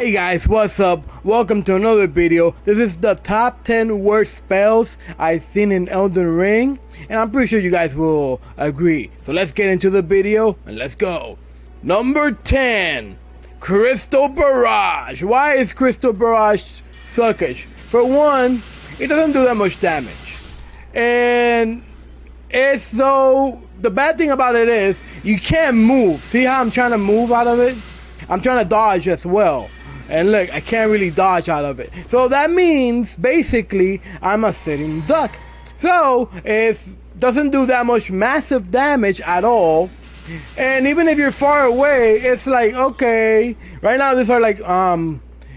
Hey guys, what's up? Welcome to another video. This is the top 10 worst spells I've seen in Elden Ring, and I'm pretty sure you guys will agree. So let's get into the video and let's go. Number 10, Crystal Barrage. Why is Crystal Barrage suckish? For one, it doesn't do that much damage, and the bad thing about it is you can't move. See how I'm trying to move out of it? I'm trying to dodge as well. And look, I can't really dodge out of it. So that means, basically, I'm a sitting duck. So, it doesn't do that much massive damage at all. And even if you're far away, it's like, okay. Right now, these are like,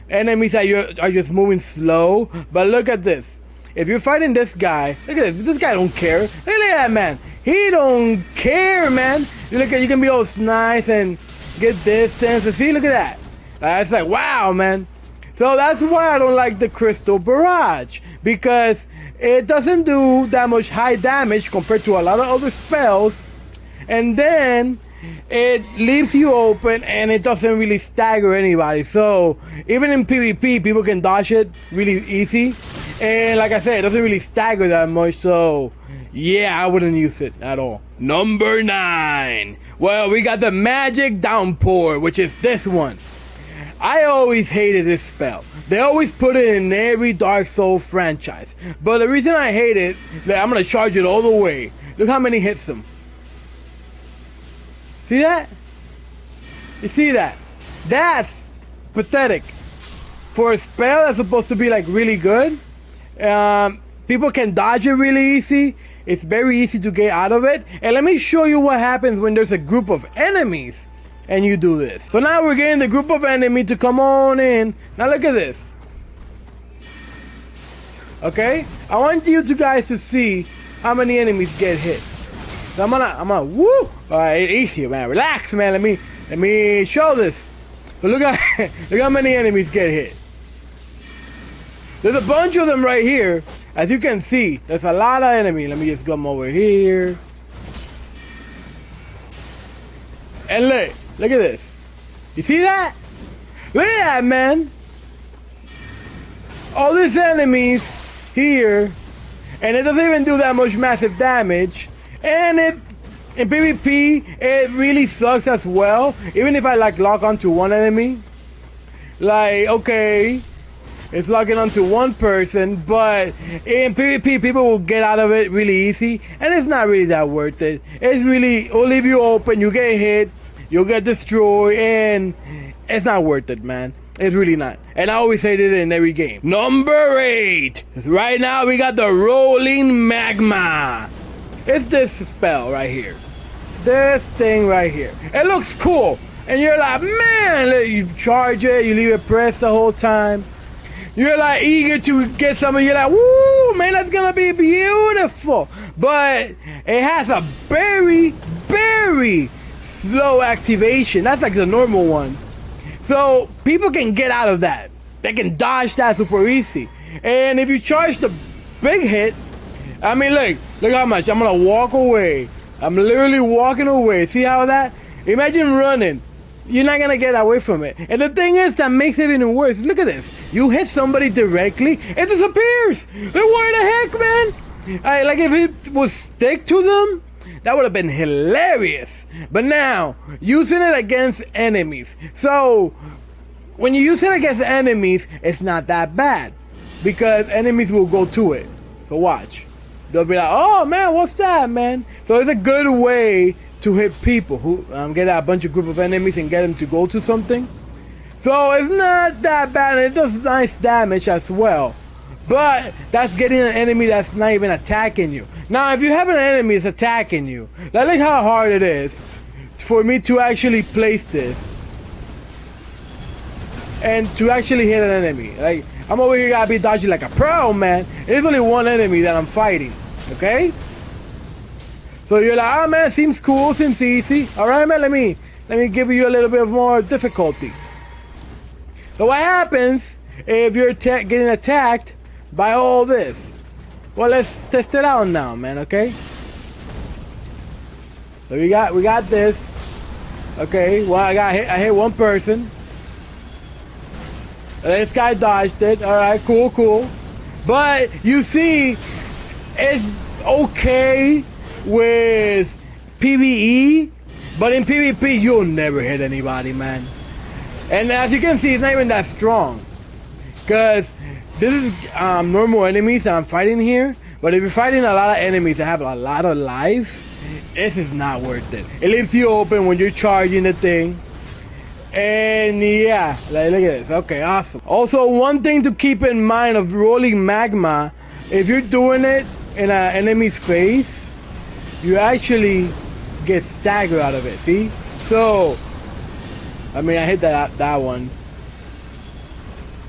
enemies that are just moving slow. But look at this. If you're fighting this guy, look at this. This guy don't care. Look at that, man. He don't care, man. You can be all nice and get distance. And see, look at that. It's like, wow, man. So that's why I don't like the Crystal Barrage, because it doesn't do that much high damage compared to a lot of other spells, and then it leaves you open and it doesn't really stagger anybody. So even in PvP, people can dodge it really easy, and like I said, it doesn't really stagger that much. So yeah, I wouldn't use it at all. Number 9. Well, we got the Magic Downpour, which is this one. I always hated this spell. They always put it in every Dark Souls franchise. But the reason I hate it, I'm going to charge it all the way. Look how many hits them. See that? You see that? That's pathetic. For a spell that's supposed to be like really good, people can dodge it really easy. It's very easy to get out of it. And let me show you what happens when there's a group of enemies and you do this. So now we're getting the group of enemy to come on in. Now look at this. Okay? I want you guys to see how many enemies get hit. So I'm gonna woo! Alright, easy, man. Relax, man. Let me show this. So look how many enemies get hit. There's a bunch of them right here. As you can see, there's a lot of enemies. Let me just come over here. And look at this. You see that? Look at that, man. All these enemies here, and it doesn't even do that much massive damage. And in PvP, it really sucks as well. Even if I like lock onto one enemy, like, okay, it's locking onto one person, but in PvP, people will get out of it really easy, and it's not really that worth it. It'll leave you open, you get hit, you'll get destroyed, and it's not worth it, man. It's really not. And I always say it in every game. Number 8. Right now, we got the Roiling Magma. It's this spell right here. This thing right here. It looks cool. And you're like, man, you charge it, you leave it pressed the whole time. You're like eager to get something. You're like, woo, man, that's gonna be beautiful. But it has a very, very slow activation. That's like the normal one. So people can get out of that. They can dodge that super easy. And if you charge the big hit, I mean, look how much. I'm gonna walk away. I'm literally walking away. See how that? Imagine running. You're not gonna get away from it. And the thing is that makes it even worse. Look at this. You hit somebody directly, it disappears. Like, what the heck, man? Like if it was stick to them, that would have been hilarious. But now, using it against enemies. So, when you use it against enemies, it's not that bad. Because enemies will go to it. So watch. They'll be like, oh man, what's that, man? So it's a good way to hit people who get a bunch of group of enemies and get them to go to something. So it's not that bad, and it does nice damage as well. But that's getting an enemy that's not even attacking you. Now, if you have an enemy that's attacking you, look how hard it is for me to actually place this and to actually hit an enemy. Like, I'm over here gotta be dodging like a pro, man. There's only one enemy that I'm fighting, okay? So you're like, oh man, seems cool, seems easy. All right, man, let me give you a little bit more difficulty. So what happens if you're getting attacked by all this? Well, let's test it out now, man, okay? So we got this. Okay, well, I hit one person. This guy dodged it. Alright, cool. But you see, it's okay with PvE, but in PvP, you'll never hit anybody, man. And as you can see, it's not even that strong. Because this is normal enemies that I'm fighting here. But if you're fighting a lot of enemies that have a lot of life, this is not worth it. It leaves you open when you're charging the thing. And yeah, like, look at this. Okay, awesome. Also, one thing to keep in mind of Roiling Magma, if you're doing it in an enemy's face, you actually get staggered out of it, see? So, I mean, I hit that one.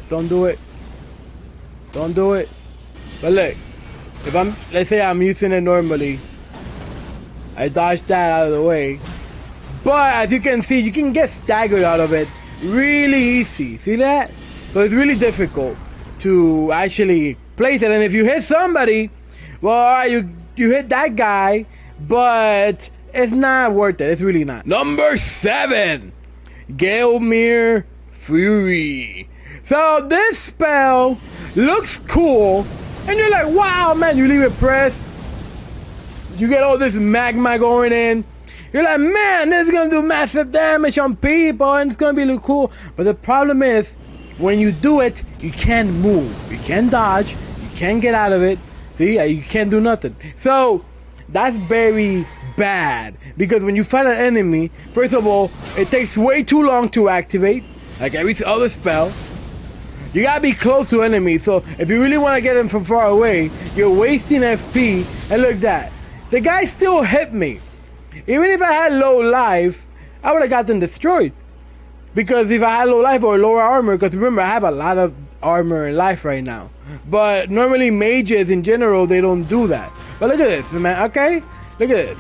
Don't do it. Don't do it. But look, if let's say I'm using it normally, I dodged that out of the way. But as you can see, you can get staggered out of it really easy. See that? So it's really difficult to actually place it. And if you hit somebody, well, alright, you hit that guy, but it's not worth it. It's really not. Number 7, Gelmir Fury. So this spell looks cool, and you're like, wow, man, you leave it pressed. You get all this magma going in. You're like, man, this is gonna do massive damage on people, and it's gonna be look cool. But the problem is, when you do it, you can't move. You can't dodge. You can't get out of it. See, you can't do nothing. So that's very bad, because when you fight an enemy, first of all, it takes way too long to activate, like every other spell. You gotta be close to enemies, so if you really want to get them from far away, you're wasting FP. And look at that, the guy still hit me. Even if I had low life, I would have got them destroyed. Because if I had low life or lower armor, because remember, I have a lot of armor and life right now. But normally mages in general, they don't do that. But look at this, man, okay? Look at this.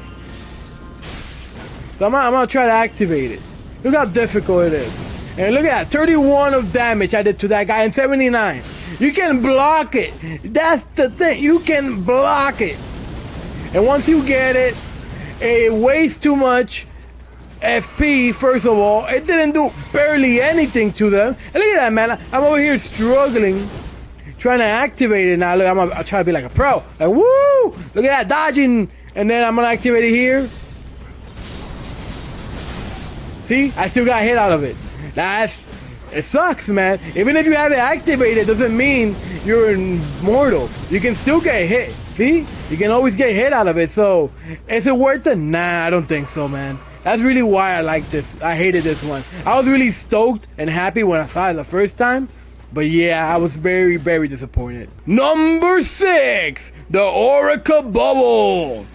So I'm gonna try to activate it. Look how difficult it is. And look at that, 31 of damage I did to that guy and 79. You can block it. That's the thing, you can block it. And once you get it, it weighs too much FP, first of all. It didn't do barely anything to them. And look at that, man. I'm over here struggling, trying to activate it now. Look, I'll try to be like a pro. Like, woo! Look at that, dodging. And then I'm going to activate it here. See? I still got hit out of it. It sucks, man. Even if you have it activated, doesn't mean you're immortal. You can still get hit. See? You can always get hit out of it. So, is it worth it? Nah, I don't think so, man. That's really why I like this. I hated this one. I was really stoked and happy when I saw it the first time. But yeah, I was very, very disappointed. Number 6, the Oracular Bubble.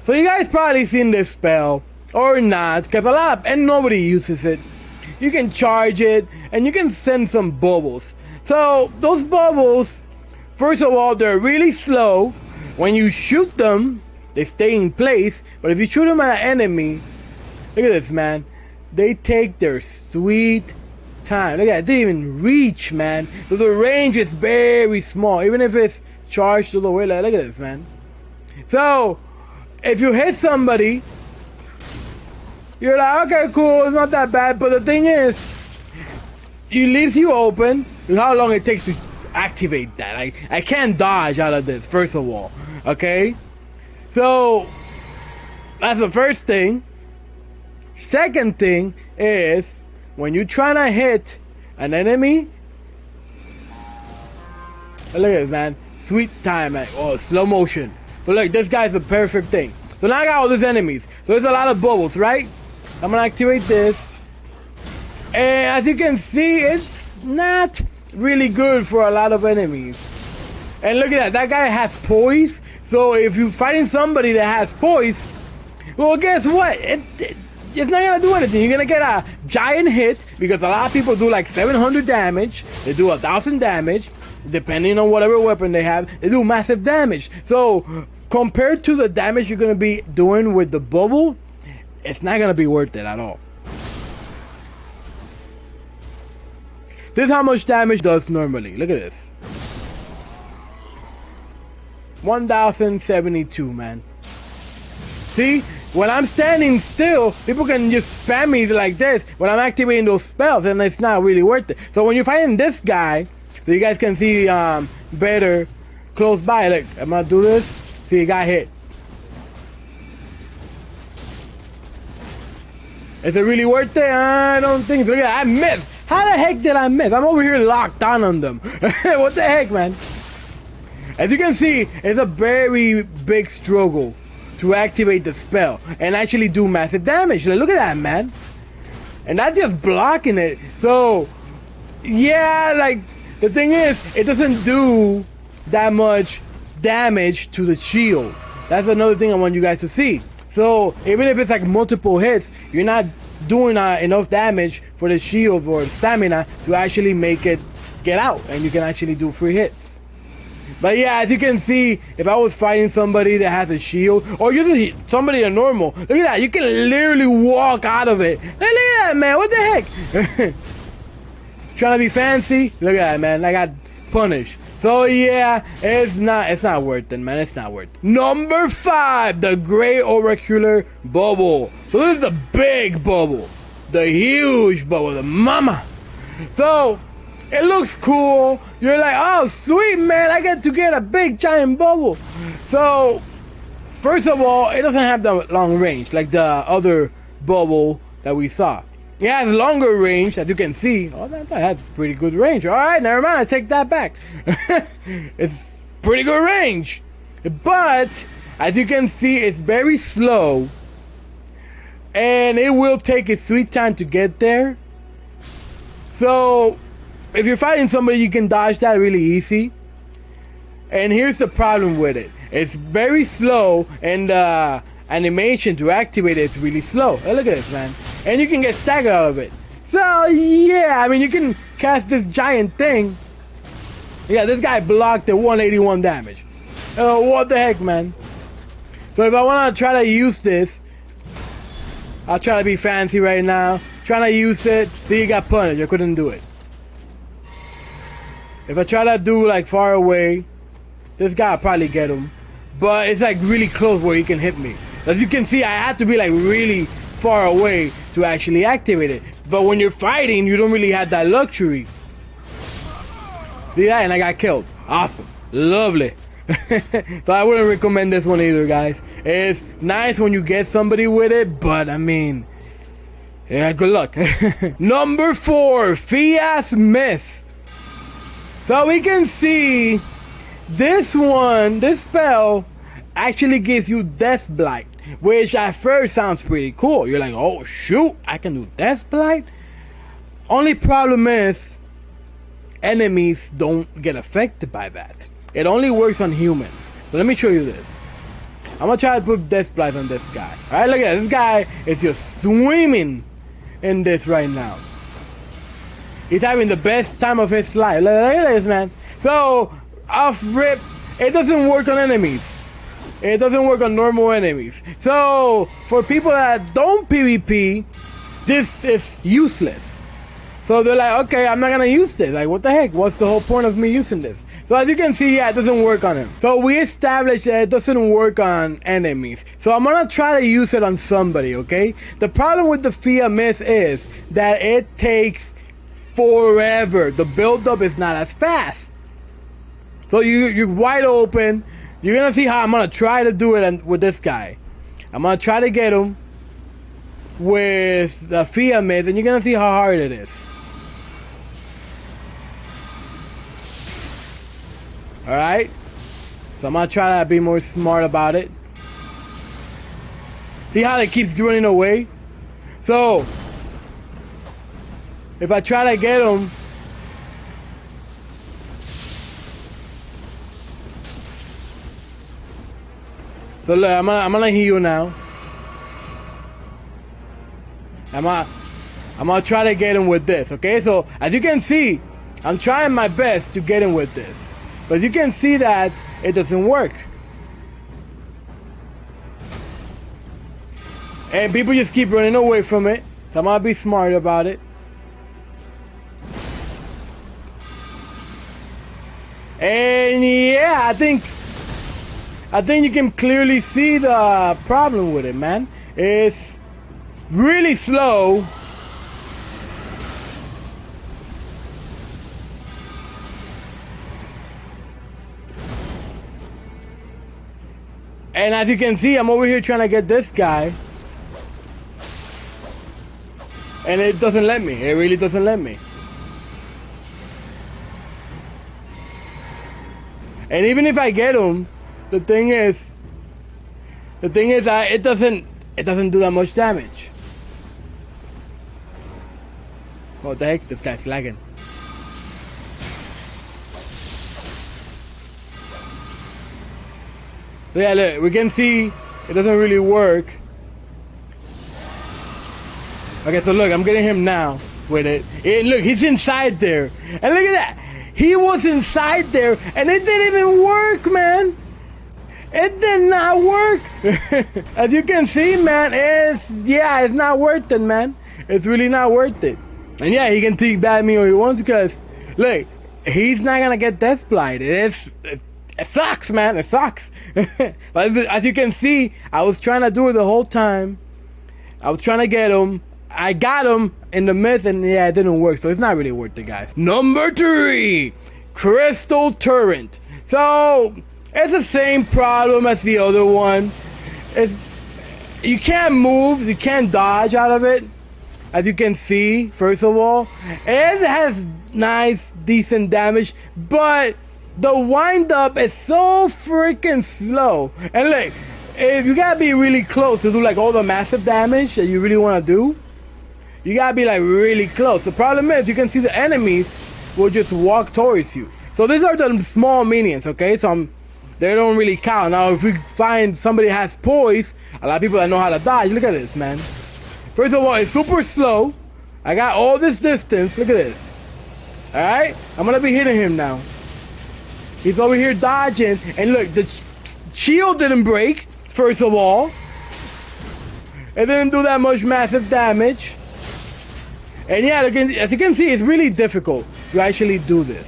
So you guys probably seen this spell or not, because and nobody uses it. You can charge it and you can send some bubbles. So those bubbles, first of all, they're really slow. When you shoot them, they stay in place. But if you shoot them at an enemy, look at this, man. They take their sweet time. Look at that. They didn't even reach, man. So the range is very small. Even if it's charged all the way. Look at this, man. So, if you hit somebody, you're like, okay, cool. It's not that bad. But the thing is, it leaves you open. Look how long it takes to activate that. I can't dodge out of this, first of all. Okay? So, that's the first thing. Second thing is, when you're trying to hit an enemy, look at this, man. Sweet time, man. Oh, slow motion. So look, this guy's the perfect thing. So now I got all these enemies. So there's a lot of bubbles, right? I'm gonna activate this. And as you can see, it's not really good for a lot of enemies. And look at that. That guy has poise. So if you're fighting somebody that has poise, well, guess what? It's not gonna do anything. You're gonna get a giant hit, because a lot of people do like 700 damage. They do 1,000 damage, depending on whatever weapon they have. They do massive damage. So compared to the damage you're gonna be doing with the bubble, it's not gonna be worth it at all. This is how much damage does normally. Look at this. 1,072, man. See? when I'm standing still, people can just spam me like this when I'm activating those spells, and it's not really worth it. So when you're fighting this guy, so you guys can see better close by. Look, I'm gonna do this. See, he got hit. Is it really worth it? I don't think so. Look at that, I missed. How the heck did I miss? I'm over here locked on them. What the heck, man? As you can see, it's a very big struggle to activate the spell and actually do massive damage. Like, look at that, man. And that's just blocking it. So, yeah, like, the thing is, it doesn't do that much damage to the shield. That's another thing I want you guys to see. So, even if it's like multiple hits, you're not doing enough damage for the shield or stamina to actually make it get out, and you can actually do 3 hits. But yeah, as you can see, if I was fighting somebody that has a shield, or just somebody a normal, look at that, you can literally walk out of it. Look at that, man, what the heck? Trying to be fancy? Look at that, man, I got punished. So yeah, it's not worth it, man. It's not worth it. Number 5, the Great Oracular Bubble. So this is the big bubble, the huge bubble, the mama. So it looks cool. You're like, oh sweet, man, I get to get a big giant bubble. So first of all, it doesn't have the long range like the other bubble that we saw. It has longer range, as you can see. Oh, that has pretty good range. Alright, never mind, I take that back. It's pretty good range. But, as you can see, it's very slow. And it will take its sweet time to get there. So, if you're fighting somebody, you can dodge that really easy. And here's the problem with it. It's very slow, and animation to activate it is really slow. Oh, look at this, man. And you can get staggered out of it. So yeah, I mean, you can cast this giant thing. Yeah, this guy blocked the 181 damage. Oh, what the heck, man. So if I want to try to use this, I'll try to be fancy right now. Trying to use it. See, you got punished. I couldn't do it. If I try to do like far away, this guy will probably get him. But it's like really close where he can hit me. As you can see, I have to be like really far away to actually activate it. But when you're fighting, you don't really have that luxury. See that? And I got killed. Awesome. Lovely. So I wouldn't recommend this one either, guys. It's nice when you get somebody with it, but I mean, yeah, good luck. Number 4, Fia's Miss. So we can see this spell actually gives you Death Blight, which at first sounds pretty cool. You're like, oh shoot, I can do Death Blight? Only problem is, enemies don't get affected by that. It only works on humans. So let me show you this. I'm gonna try to put Death Blight on this guy. Alright, look at that. This guy is just swimming in this right now. He's having the best time of his life. Look at this, man. So, off rip, it doesn't work on enemies. It doesn't work on normal enemies. So, for people that don't PvP, this is useless. So they're like, okay, I'm not gonna use this. Like, what the heck? What's the whole point of me using this? So as you can see, yeah, it doesn't work on him. So we established that it doesn't work on enemies. So I'm gonna try to use it on somebody, okay? The problem with the Fia Miss is that it takes forever. The build-up is not as fast. So you're wide open. You're gonna see how I'm gonna try to do it with this guy. I'm gonna try to get him with the Fia Miss, and you're gonna see how hard it is. Alright? So I'm gonna try to be more smart about it. See how it keeps running away? So, if I try to get him, so look, I'm gonna heal you now. I'm gonna try to get him with this, okay? So as you can see, I'm trying my best to get him with this, but you can see that it doesn't work, and people just keep running away from it. So I'm gonna be smart about it. And yeah, I think you can clearly see the problem with it, man. It's really slow. And as you can see, I'm over here trying to get this guy. And it doesn't let me. It really doesn't let me. And even if I get him, the thing is that it doesn't do that much damage. What the heck? This guy's lagging. So yeah, look, we can see it doesn't really work. Okay, so look, I'm getting him now with it. And look, he's inside there. And look at that. He was inside there and it didn't even work, man. It did not work. As you can see, man, it's not worth it, man. It's really not worth it. And yeah, he can teabag me all he wants because, look, he's not gonna get death blight. It sucks, man. It sucks. But as you can see, I was trying to do it the whole time. I was trying to get him. I got him in the myth, and yeah, it didn't work. So it's not really worth it, guys. Number 3, Crystal Torrent. So it's the same problem as the other one. You can't move, you can't dodge out of it. As you can see, first of all, it has nice, decent damage, but the wind up is so freaking slow. And look, if you gotta be really close to do like all the massive damage that you really want to do, you gotta be like really close. The problem is you can see the enemies will just walk towards you. So these are the small minions, okay? So they don't really count. Now if we find somebody has poise, a lot of people that know how to dodge, look at this, man. First of all, it's super slow. I got all this distance, look at this. Alright, I'm gonna be hitting him now. He's over here dodging, and look, the shield didn't break, first of all. It didn't do that much massive damage. And yeah, as you can see, it's really difficult to actually do this.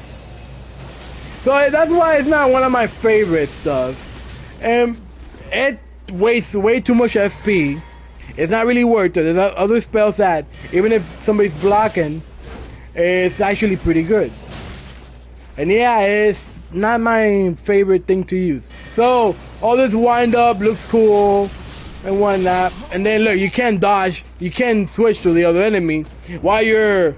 So that's why it's not one of my favorite stuff. And it wastes way too much FP. It's not really worth it. There's other spells that, even if somebody's blocking, it's actually pretty good. And yeah, it's not my favorite thing to use. So all this wind up looks cool and whatnot, and then look, you can't dodge, you can't switch to the other enemy while you're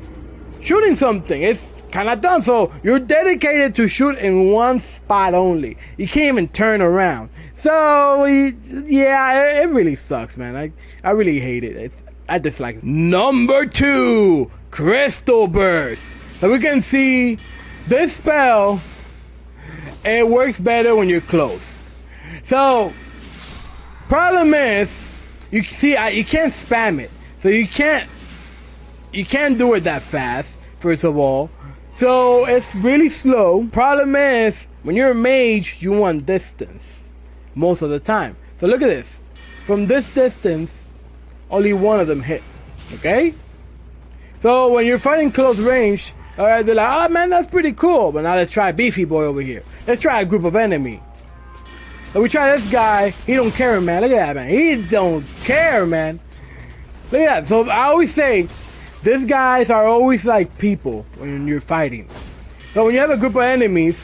shooting something. It's kind of dumb. So you're dedicated to shoot in one spot only. You can't even turn around. So yeah, it really sucks, man. I really hate it. I dislike it. Number 2, Crystal Burst. So we can see this spell, it works better when you're close. So problem is, you see, you can't spam it. So you can't do it that fast, first of all. So it's really slow. Problem is, when you're a mage, you want distance most of the time. So look at this. From this distance, only one of them hit. Okay? So when you're fighting close range, alright, they're like, oh man, that's pretty cool. But now let's try Beefy Boy over here. Let's try a group of enemy. So we try this guy, he don't care, man. Look at that, man. He don't care, man. Look at that. So I always say, these guys are always like people when you're fighting. So when you have a group of enemies,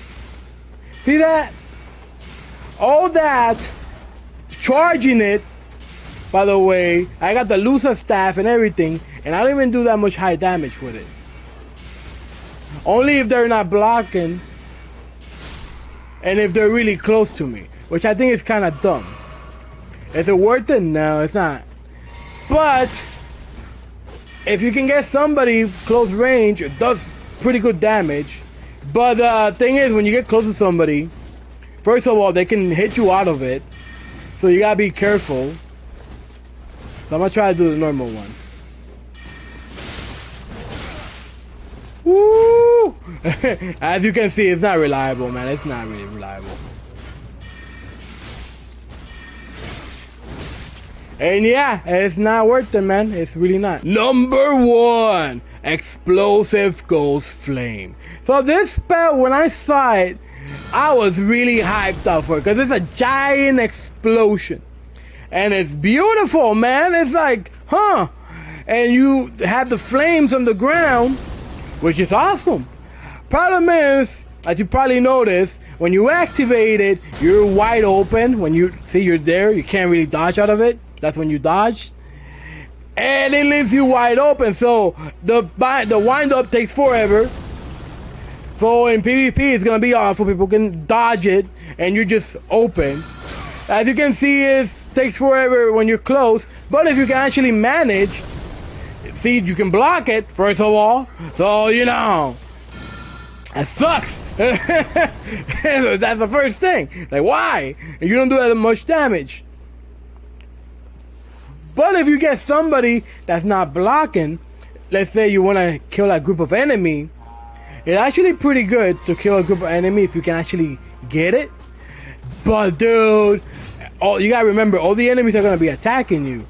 see that? All that, charging it, by the way, I got the Lusa staff and everything, and I don't even do that much high damage with it. Only if they're not blocking, and if they're really close to me. Which I think is kind of dumb. Is it worth it? No, it's not. But if you can get somebody close range, it does pretty good damage. But the thing is, when you get close to somebody, first of all, they can hit you out of it. So you gotta be careful. So I'm gonna try to do the normal one. Woo! As you can see, it's not reliable, man. It's not really reliable. And yeah, it's not worth it, man. It's really not. Number 1, Explosive Ghostflame. So this spell, when I saw it, I was really hyped up for it because it's a giant explosion. and it's beautiful, man. It's like, huh? And you have the flames on the ground, which is awesome. Problem is, as you probably noticed, when you activate it, you're wide open. When you see you're there, you can't really dodge out of it. That's when you dodge. And it leaves you wide open. So the wind up takes forever. So in PvP, it's going to be awful. People can dodge it, and you're just open. As you can see, it takes forever when you're close. But if you can actually manage, see, you can block it, first of all. So, you know, that sucks. That's the first thing. Like, why? You don't do that much damage. But if you get somebody that's not blocking, let's say you want to kill a group of enemy, it's actually pretty good to kill a group of enemy if you can actually get it. But dude, you gotta remember, all the enemies are gonna be attacking you,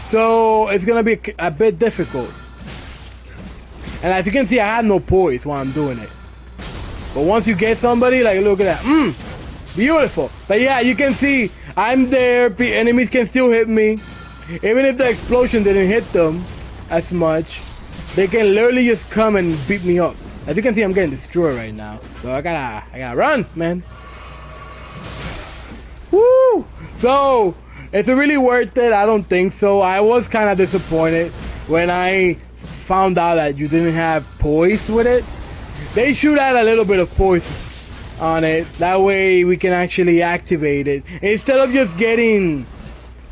so it's gonna be a bit difficult. And as you can see, I have no poise while I'm doing it. But once you get somebody, like, look at that, beautiful. But yeah, you can see I'm there. Enemies can still hit me, even if the explosion didn't hit them as much. They can literally just come and beat me up. As you can see, I'm getting destroyed right now. So I gotta run, man. Woo! So, it's really worth it? I don't think so. I was kind of disappointed when I found out that you didn't have poise with it. They should add a little bit of poise on it. That way we can actually activate it. Instead of just getting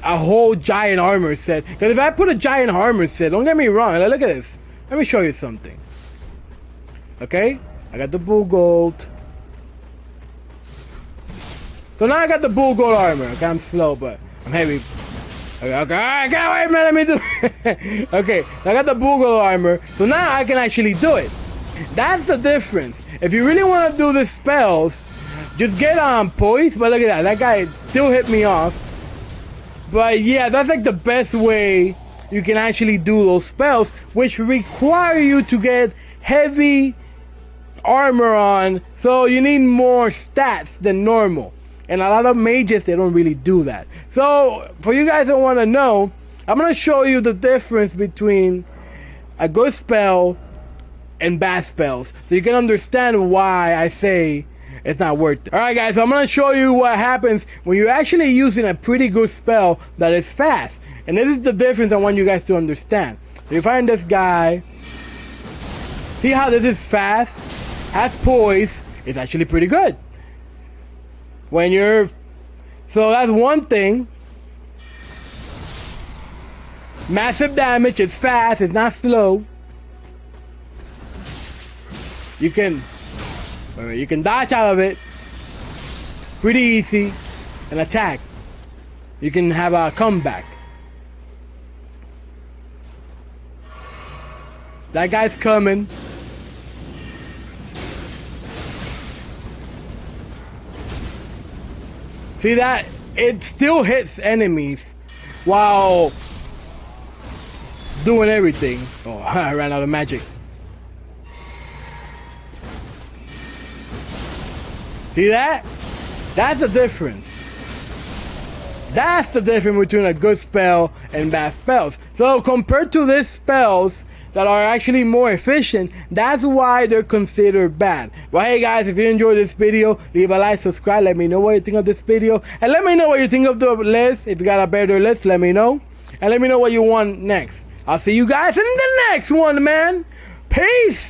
a whole giant armor set. Because if I put a giant armor set, don't get me wrong, look at this. Let me show you something. Okay? I got the bull gold. So now I got the bull gold armor. Okay, I'm slow, but I'm heavy. Okay, I can't wait, man. Let me do. Okay, I got the bull gold armor. So now I can actually do it. That's the difference. If you really want to do the spells, just get on poise. But look at that. That guy still hit me off. But yeah, that's like the best way you can actually do those spells, which require you to get heavy armor on. So you need more stats than normal. And a lot of mages, they don't really do that. So, for you guys that want to know, I'm going to show you the difference between a good spell and bad spells. So you can understand why I say it's not worth it. Alright guys, so I'm going to show you what happens when you're actually using a pretty good spell that is fast. And this is the difference I want you guys to understand. So you find this guy. See how this is fast? Has poise. It's actually pretty good. When you're, so that's one thing. Massive damage, it's fast, it's not slow. You can dodge out of it pretty easy and attack. You can have a comeback. That guy's coming. See that? It still hits enemies while doing everything. Oh, I ran out of magic. See that? That's the difference. That's the difference between a good spell and bad spells. So compared to these spells that are actually more efficient, that's why they're considered bad. But hey guys, if you enjoyed this video, leave a like, subscribe, let me know what you think of this video, and let me know what you think of the list. If you got a better list, let me know, and let me know what you want next. I'll see you guys in the next one, man. Peace.